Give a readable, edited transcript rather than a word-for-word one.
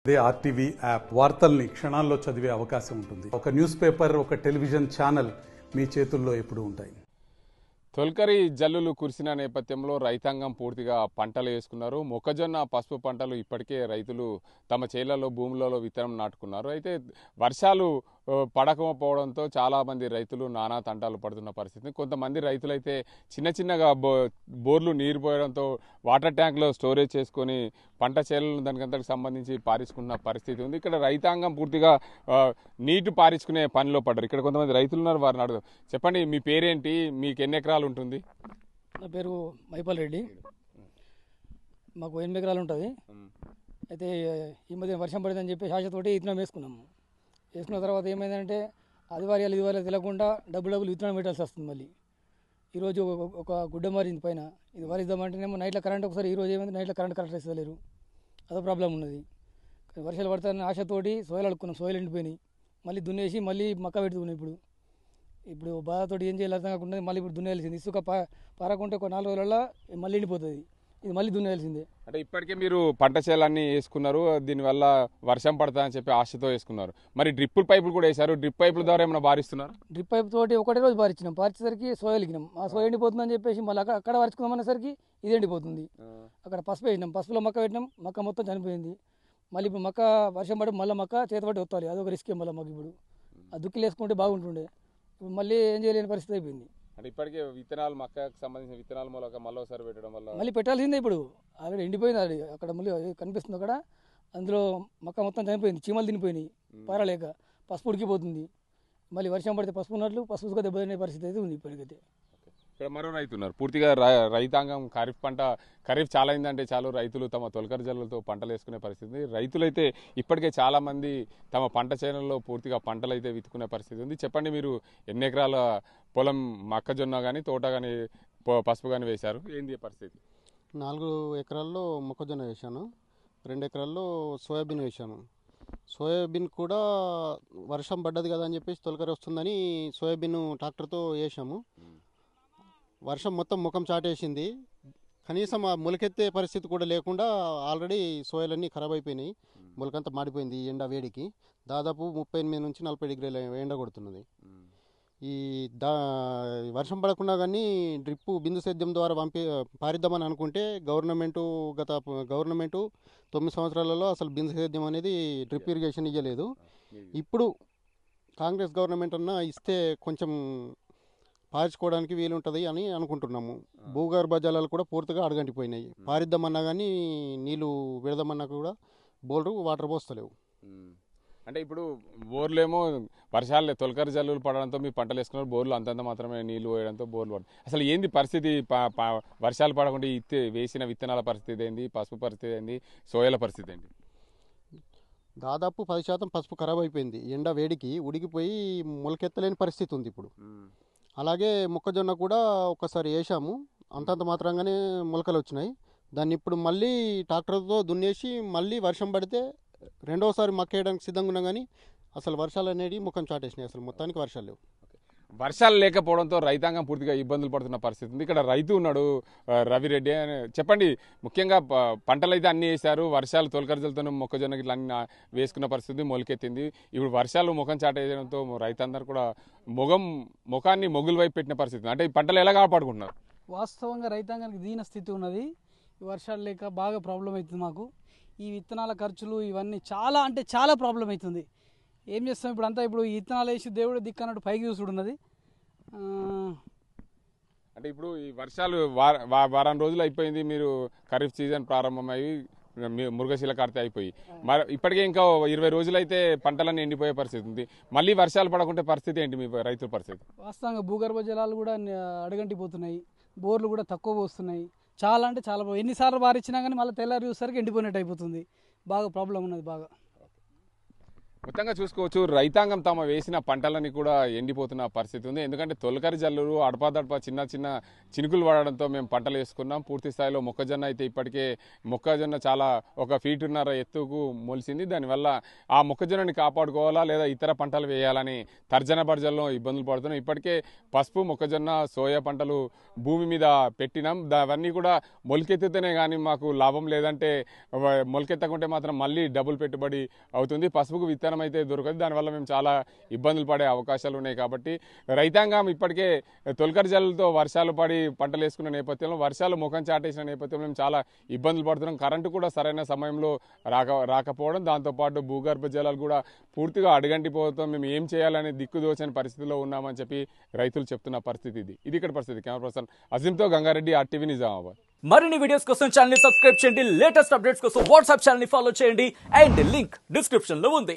అదే RTV app వార్తల్ని క్షణాల్లో చదివే అవకాశం ఉంటుంది. ఒక న్యూస్ పేపర్, ఒక టెలివిజన్ ఛానల్ మీ చేతుల్లో ఎప్పుడూ ఉంటాయి. తొలకరి జల్లులు కురిసిన నేపథ్యంలో రైతాంగం పూర్తిగా పంటలు వేసుకున్నారు. మొక్కజొన్న, పసుపు పంటలు ఇప్పటికే రైతులు తమ చేళ్లలో, భూములలో విత్తనం నాటుకున్నారు. అయితే వర్షాలు పడకపోవడంతో చాలామంది రైతులు నానా తంటాలు పడుతున్న పరిస్థితి. కొంతమంది రైతులైతే చిన్నగా బోర్లు నీరు పోయడంతో వాటర్ ట్యాంక్లో స్టోరేజ్ చేసుకొని పంట చేలను దానికంతకు సంబంధించి పారించుకున్న పరిస్థితి ఉంది. ఇక్కడ రైతాంగం పూర్తిగా నీటి పారించుకునే పనిలో పడ్డారు. ఇక్కడ కొంతమంది రైతులు ఉన్నారు, వారిని అడుగుదాం. చెప్పండి, మీ పేరేంటి, మీకు ఎన్ని ఎకరాలు ఉంటుంది? నా పేరు మైపాల్ రెడ్డి. మాకు 8 ఎకరాలు ఉంటుంది. అయితే ఈ మధ్య వర్షం పడిందని చెప్పి శాశ్వతోటి విత్తనం వేసుకున్నాము. వేసుకున్న తర్వాత ఏమైందంటే ఆదివారాలు తెలియకుండా డబ్బులు విత్తనం పెట్టాల్సి వస్తుంది. మళ్ళీ ఈరోజు ఒక గుడ్డ మారింది పైన, ఇది వరిద్దామంటేనేమో నైట్లో కరెంట్ ఒకసారి, ఈరోజు ఏమైంది నైట్లో కరెక్ట్ ఇస్తలేరు. అదో ప్రాబ్లం ఉన్నది. వర్షాలు పడతాయని ఆశతోటి సోయలు అడుక్కున్నాం, సోయలు ఎండిపోయినాయి. మళ్ళీ దున్నేసి మళ్ళీ మక్క పెట్టుకున్నాం. ఇప్పుడు బాధతోటి ఏం చేయాలి అర్థం కాకుండా మళ్ళీ ఇప్పుడు దున్నేయాల్సింది. ఇసుక పారకుంటే ఒక 4 రోజులలో మళ్ళీ ఎండిపోతుంది. ఇది మళ్ళీ దున్నేయాల్సిందే. అంటే ఇప్పటికే మీరు పంట చేలన్నీ వేసుకున్నారు, దీనివల్ల వర్షం పడతాయని చెప్పి ఆశతో వేసుకున్నారు. మరి డ్రిప్ పైపులు కూడా వేశారు. డ్రిప్ పైపుల ద్వారా ఏమైనా బారిస్తున్నారు? డ్రిప్ పైప్ తోటి ఒకటే రోజు బారించినాం. పారించేసరికి సోయలు ఎగినాం. ఆ సోయ ఎండిపోతుందని చెప్పేసి మళ్ళీ అక్కడ వరుచుకుందాం అనేసరికి ఇది ఎండిపోతుంది. అక్కడ పసుపు వేసినాం, పసుపులో మక్క పెట్టినాం, మక్క మొత్తం చనిపోయింది. మళ్ళీ ఇప్పుడు మక్క వర్షం పడి మళ్ళీ మక్క చేతబట్టి వస్తాలి, అదొక రిస్కే. మళ్ళీ మాకు ఇప్పుడు ఆ దుక్కిలు వేసుకుంటే బాగుంటుండే, ఇప్పుడు మళ్ళీ ఏం చేయలేని పరిస్థితి అయిపోయింది. అంటే ఇప్పటికే విత్తనాలు, మక్కకు సంబంధించిన విత్తనాలు మూలక మళ్ళీ ఒకసారి పెట్టడం వల్ల మళ్ళీ పెట్టాల్సిందే. ఇప్పుడు ఆల్రెడీ ఎండిపోయింది. అది అక్కడ మళ్ళీ కనిపిస్తుంది అక్కడ, అందులో మక్క మొత్తం చనిపోయింది, చీమలు తినిపోయినాయి పారలేక. పసుపు ఉడికిపోతుంది. మళ్ళీ వర్షం పడితే పసుపు ఉన్నట్లు పసుపుగా దెబ్బతినే పరిస్థితి అయితే ఉంది ఇప్పటికైతే. ఇక్కడ మరో రైతు ఉన్నారు. పూర్తిగా రైతాంగం ఖరీఫ్ చాలా అయిందంటే చాలు రైతులు తమ తొలకరి జల్లులతో పంటలు వేసుకునే పరిస్థితి. రైతులైతే ఇప్పటికే చాలామంది తమ పంట చేనుల్లో పూర్తిగా పంటలు అయితే విత్తుకునే పరిస్థితి ఉంది. చెప్పండి, మీరు ఎన్ని ఎకరాల పొలం మొక్కజొన్న కానీ, తోట కానీ, పసుపు కానీ వేశారు? ఏంది పరిస్థితి? 4 ఎకరాల్లో మొక్కజొన్న వేశాను, 2 ఎకరాల్లో సోయాబీన్ వేశాను. సోయాబీన్ కూడా వర్షం పడ్డది కదా అని చెప్పేసి తొలకరి వస్తుందని సోయాబీన్ ట్రాక్టర్తో వేసాము. వర్షం మొత్తం ముఖం చాటేసింది. కనీసం ఆ మొలకెత్తే పరిస్థితి కూడా లేకుండా ఆల్రెడీ సోయలన్నీ ఖరాబ్ అయిపోయినాయి. మొలకంతా మాడిపోయింది ఎండ వేడికి. దాదాపు 38 నుంచి 40 డిగ్రీల ఎండ కొడుతున్నది. ఈ వర్షం పడకుండా కానీ డ్రిప్పు బిందు సేద్యం ద్వారా పారిద్దామని అనుకుంటే గవర్నమెంటు 9 సంవత్సరాలలో అసలు బిందు సేద్యం అనేది డ్రిప్ ఇరిగేషన్ ఇవ్వలేదు. ఇప్పుడు కాంగ్రెస్ గవర్నమెంట్ అన్నా ఇస్తే కొంచెం పారించుకోవడానికి వీలుంటుంది అని అనుకుంటున్నాము. భూగర్భ జలాలు కూడా పూర్తిగా అడగంటిపోయినాయి. పారిద్దామన్నా కానీ నీళ్ళు పెడదామన్నా కూడా బోర్లు వాటర్ పోస్తలేవు. అంటే ఇప్పుడు బోర్లు ఏమో వర్షాలు తొలకరి జల్లులు పడడంతో మీ పంటలు వేసుకున్నారు, బోర్లు అంతంత మాత్రమే నీళ్లు పోయడంతో బోర్లు పడతాయి. అసలు ఏంది పరిస్థితి? వర్షాలు పడకుండా వేసిన విత్తనాల పరిస్థితి ఏంది, పసుపు పరిస్థితి ఏంది, సోయల పరిస్థితి ఏంటి? దాదాపు 10% పసుపు ఖరాబ్ అయిపోయింది. ఎండ వేడికి ఉడికిపోయి మొలకెత్తలేని పరిస్థితి ఉంది ఇప్పుడు. అలాగే మొక్కజొన్న కూడా ఒకసారి వేసాము, అంతంత మాత్రంగానే మొలకలు వచ్చినాయి. దాన్ని ఇప్పుడు మళ్ళీ ట్రాక్టర్తో దున్నేసి మళ్ళీ వర్షం పడితే రెండోసారి మక్క వేయడానికి సిద్ధంగా ఉన్నాం. కానీ అసలు వర్షాలు అనేవి ముఖం చాటేసినాయి. అసలు మొత్తానికి వర్షాలు లేవు. వర్షాలు లేకపోవడంతో రైతాంగం పూర్తిగా ఇబ్బందులు పడుతున్న పరిస్థితి ఉంది. ఇక్కడ రైతు ఉన్నాడు, రవిరెడ్డి. చెప్పండి, ముఖ్యంగా పంటలు అయితే అన్నీ వేశారు, వర్షాలు తొలకరిజలతో మొక్కజొన్న గిట్ల అన్ని వేసుకున్న పరిస్థితి మొలకెత్తింది. ఇప్పుడు వర్షాలు ముఖం చాటేయడంతో రైతందరూ కూడా ముఖాన్ని మొగులు వైపు పెట్టిన పరిస్థితి. అంటే ఈ పంటలు ఎలా కాపాడుకుంటున్నారు? వాస్తవంగా రైతాంగానికి దీన స్థితి ఉన్నది. వర్షాలు లేక బాగా ప్రాబ్లం అవుతుంది మాకు. ఈ విత్తనాల ఖర్చులు ఇవన్నీ చాలా ప్రాబ్లం అవుతుంది. ఏం చేస్తాం ఇప్పుడు? అంతా ఇప్పుడు ఈ విత్తనాలు వేసి దేవుడు దిక్కన్నట్టు పైకి చూసుడున్నది. అంటే ఇప్పుడు ఈ వర్షాలు వారం రోజులు అయిపోయింది, మీరు ఖరీఫ్ సీజన్ ప్రారంభమయ్యి మృగశిల కార్తె అయిపోయి మరి ఇప్పటికే ఇంకా 20 రోజులు అయితే పంటలన్నీ ఎండిపోయే పరిస్థితి ఉంది. మళ్ళీ వర్షాలు పడకుంటే పరిస్థితి ఏంటి మీ రైతుల పరిస్థితి? వాస్తవంగా భూగర్భ జలాలు కూడా అడగంటిపోతున్నాయి, బోర్లు కూడా తక్కువ పోస్తున్నాయి. చాలా ఎన్నిసార్లు బారిచ్చినా కానీ మళ్ళీ తెల్లారి చూసరికి ఎండిపోయినట్టు అయిపోతుంది. బాగా ప్రాబ్లం ఉన్నది బాగా. మొత్తంగా చూసుకోవచ్చు రైతాంగం తమ వేసిన పంటలని కూడా ఎండిపోతున్న పరిస్థితి ఉంది. ఎందుకంటే తొలకరి జల్లులు అడపాదడప చిన్న చిన్న చినుకులు పడడంతో మేము పంటలు వేసుకున్నాం. పూర్తి స్థాయిలో మొక్కజొన్న అయితే ఇప్పటికే మొక్కజొన్న చాలా 1.5 ఫీట్ ఎత్తుకు మొలిసింది. దానివల్ల ఆ మొక్కజొన్నని కాపాడుకోవాలా లేదా ఇతర పంటలు వేయాలని తర్జన భర్జనలో ఇబ్బందులు పడుతున్నాం. ఇప్పటికే పసుపు, మొక్కజొన్న, సోయా పంటలు భూమి మీద పెట్టినాం. అవన్నీ కూడా మొలకెత్తితేనే కానీ మాకు లాభం, లేదంటే మొలకెత్తకుంటే మాత్రం మళ్ళీ డబుల్ పెట్టుబడి అవుతుంది. పసుపుకు విత్తనం అయితే దొరకదు. దానివల్ల మేము చాలా ఇబ్బందులు పడే అవకాశాలు ఉన్నాయి. కాబట్టి రైతాంగం ఇప్పటికే తొలకరి జల్లులతో వర్షాలు పడి పంటలు వేసుకున్న నేపథ్యంలో, వర్షాలు ముఖం చాటేసిన నేపథ్యంలో మేము చాలా ఇబ్బందులు పడుతున్నాం. కరెంటు కూడా సరైన సమయంలో రాకపోవడం, దాంతోపాటు భూగర్భ జలాలు కూడా పూర్తిగా అడుగంటిపోవడం, మేము ఏం చేయాలనే దిక్కుదోచని పరిస్థితిలో ఉన్నామని చెప్పి రైతులు చెప్తున్న పరిస్థితి ఇది ఇక్కడ పరిస్థితి. కెమెరా పర్సన్ అజీంతో గంగారెడ్డి, RTV నిజామాబాద్. మరిన్ని వీడియోస్ కోసం ఛానల్ ని సబ్స్క్రైబ్ చేయండి, లేటెస్ట్ అప్డేట్స్ కోసం వాట్సాప్ ఛానల్ ని ఫాలో చేయండి అండ్ లింక్ డిస్క్రిప్షన్ లో ఉంది.